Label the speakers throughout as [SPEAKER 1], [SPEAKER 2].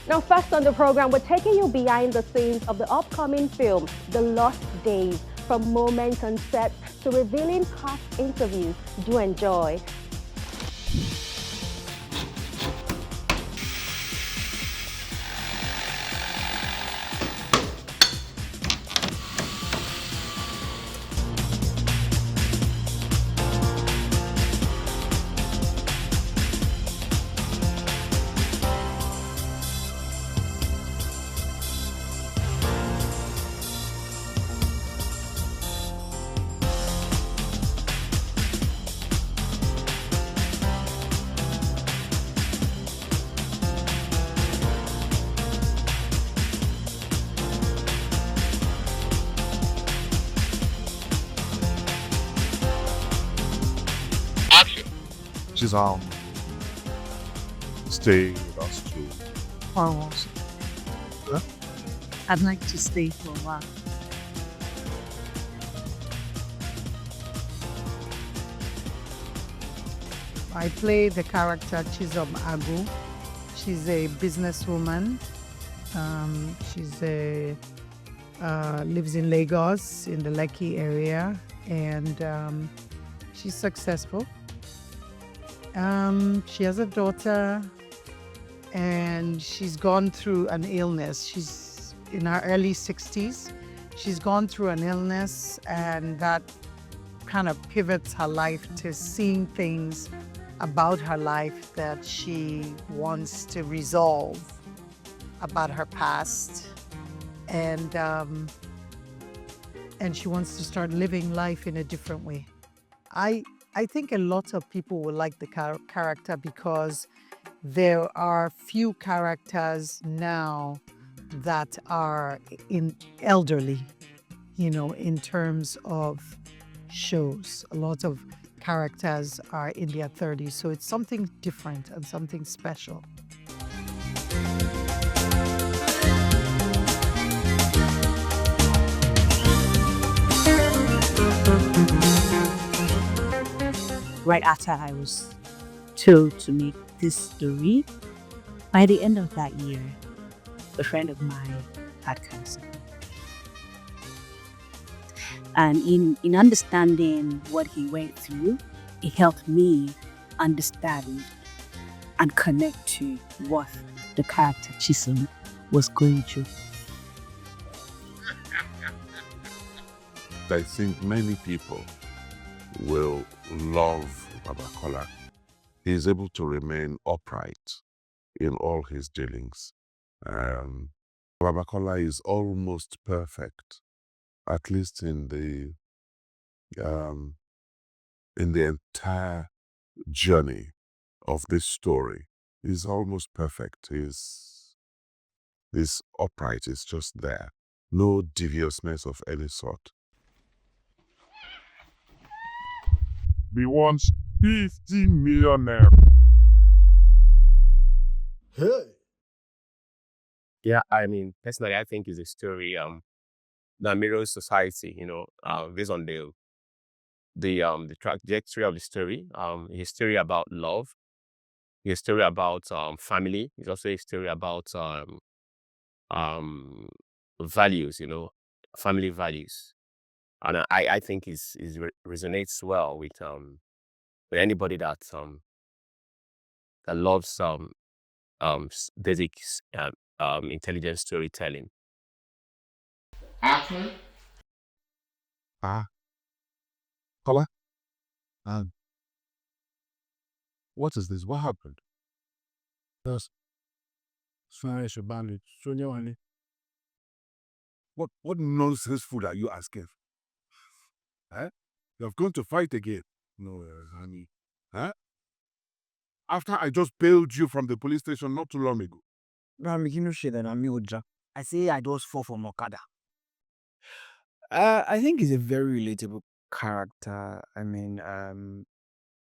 [SPEAKER 1] Now, first on the program, we're taking you behind the scenes of the upcoming film, The Lost Days, from moments on set to revealing cast interviews. Do enjoy.
[SPEAKER 2] Chisum, stay with us too.
[SPEAKER 3] Almost.
[SPEAKER 2] Huh?
[SPEAKER 3] I'd like to stay for a while. I play the character Chisum Agu. She's a businesswoman. She's lives in Lagos in the Lekki area, and she's successful. She has a daughter, and she's gone through an illness. She's in her early 60s. She's gone through an illness, and that kind of pivots her life to seeing things about her life that she wants to resolve about her past, and she wants to start living life in a different way. I think a lot of people will like the character because there are few characters now that are elderly, in terms of shows. A lot of characters are in their 30s, so it's something different and something special.
[SPEAKER 4] Right after I was told to make this story, by the end of that year, a friend of mine had cancer. And in understanding what he went through, it helped me understand and connect to what the character Chisum was going through.
[SPEAKER 2] I think many people will love Babakola. He is able to remain upright in all his dealings. Babakola is almost perfect, at least in the entire journey of this story. He's almost perfect. He's upright. He's just there. No deviousness of any sort. He wants 50 million naira.
[SPEAKER 5] Hey.
[SPEAKER 6] Yeah, I mean, personally, I think it's a story that mirrors society. Based on the trajectory of the story. A story about love, a story about family. It's also a story about values. Family values, and I think resonates well with anybody that loves basic intelligent storytelling.
[SPEAKER 5] Action.
[SPEAKER 2] Kola? What is this? What happened?
[SPEAKER 5] Yes. Spanish bandit.
[SPEAKER 2] What nonsense food are you asking? Huh? You have gone to fight again? No, honey. Huh? After I just bailed you from the police station not too long ago.
[SPEAKER 7] I say I just fall from Okada. I think he's a very relatable character. I mean,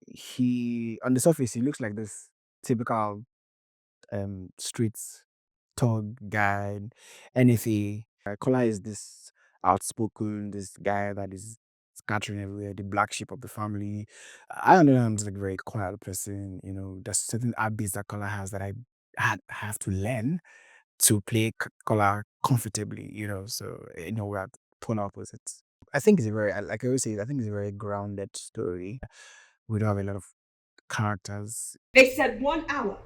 [SPEAKER 7] he on the surface he looks like this typical streets thug guy, anything. Kola is this outspoken, this guy that is scattering everywhere, the black sheep of the family. I understand I'm just like a very quiet person. There's certain habits that Kola has that I have to learn. to play Kola comfortably, so we are polar opposites. I think it's a very, like I always say, I think it's a very grounded story. We don't have a lot of characters.
[SPEAKER 8] They said 1 hour.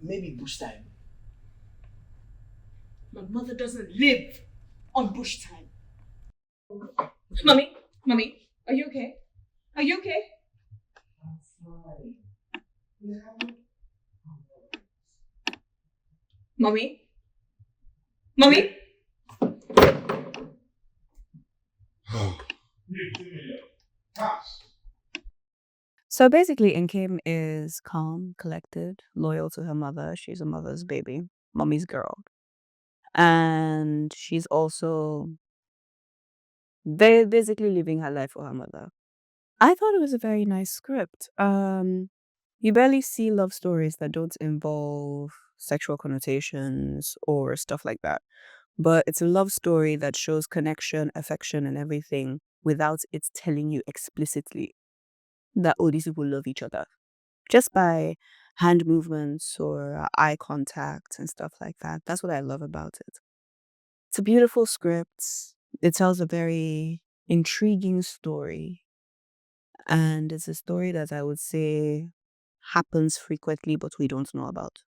[SPEAKER 9] Maybe bush time.
[SPEAKER 8] My mother doesn't live on bush time. Mommy, are you okay? Are you okay? Mommy?
[SPEAKER 4] So basically, Nkem is calm, collected, loyal to her mother. She's a mother's baby, mommy's girl. And she's also basically living her life for her mother. I thought it was a very nice script. You barely see love stories that don't involve sexual connotations or stuff like that. But it's a love story that shows connection, affection, and everything without it telling you explicitly that, oh, these people love each other. Just by hand movements or eye contact and stuff like that. That's what I love about it. It's a beautiful script. It tells a very intriguing story. And it's a story that I would say happens frequently, but we don't know about.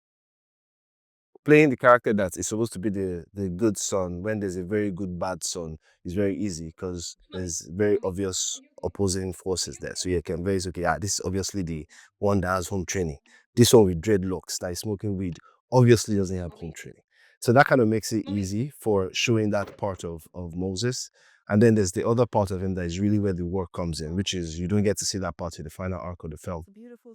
[SPEAKER 10] Playing the character that is supposed to be the good son when there's a very good bad son is very easy because there's very obvious opposing forces there. So you can very easily, this is obviously the one that has home training. This one with dreadlocks that is smoking weed obviously doesn't have home training. So that kind of makes it easy for showing that part of Moses. And then there's the other part of him that is really where the work comes in, which is you don't get to see that part in the final arc of the film.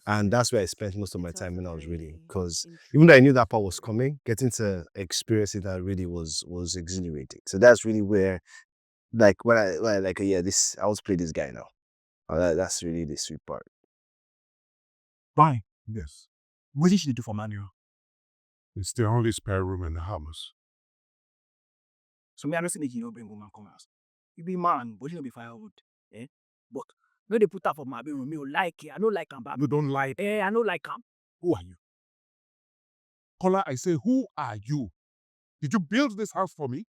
[SPEAKER 10] And that's where I spent most of my time when I was reading, because even though I knew that part was coming, getting to experience it that really was exhilarating. So that's really where, like, I was play this guy now. That's really the sweet part.
[SPEAKER 5] Fine.
[SPEAKER 2] Yes.
[SPEAKER 5] What did she do for Manuel?
[SPEAKER 2] It's the only spare room in the house.
[SPEAKER 9] So me, I don't think you bring woman come house. You be man, but you don't be firewood. Eh? But no, they put that for my bedroom. Me, like it. I don't like him.
[SPEAKER 2] You don't like.
[SPEAKER 9] I don't like him.
[SPEAKER 2] Who are you? Kola, I say, who are you? Did you build this house for me?